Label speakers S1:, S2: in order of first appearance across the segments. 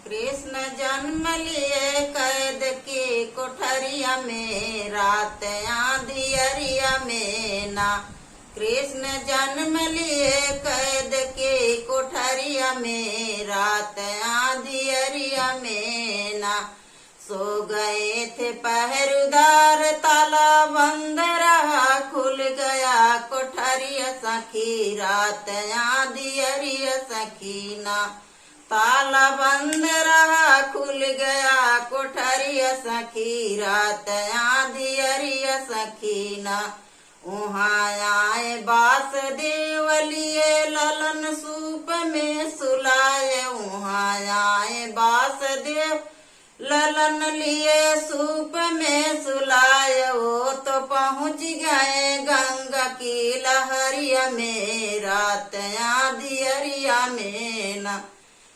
S1: कृष्ण जन्म लिए कैद की कोठरिया में, रात आंधियरिया में ना। कृष्ण जन्म लिए कैद की कोठरिया में, रात आंधियरिया में ना। सो गए थे पहरेदार, ताला बंद रहा, खुल गया कोठरिया सखी, रात आंधियरिया सखी ना। ताला बंद रहा, खुल गया कोठरिया सखी, रात आंधियरिया सखी ना। वहाँ आए वासुदेव लिए ललन सूप में सुलाए, वहाँ आए वासुदेव ललन लिए सूप में सुलाए। वो तो पहुँच गए गंगा की लहरिया में, रात आंधियरिया में ना।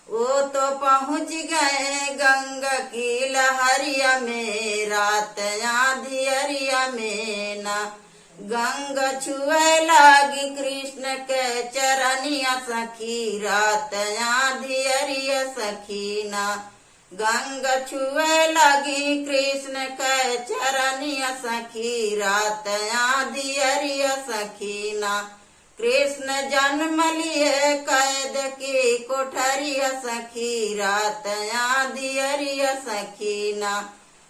S1: वो तो पहुँच गए गंगा की लहरिया में, रात आंधियरिया में ना। गंगा छुए लागी कृष्ण के चरनिया सखी, रात आंधियरिया सखी ना। गंगा छुए लगी कृष्ण के चरनिया सखी, रात आंधियरिया सखी ना। कृष्ण जन्म लिए कैद की कोठरिया सखी, रात आंधियरिया सखी ना।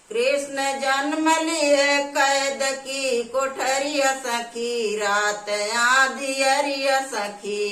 S1: कृष्ण जन्म लिए कैद की कोठरिया सखी, रात आंधियरिया सखी।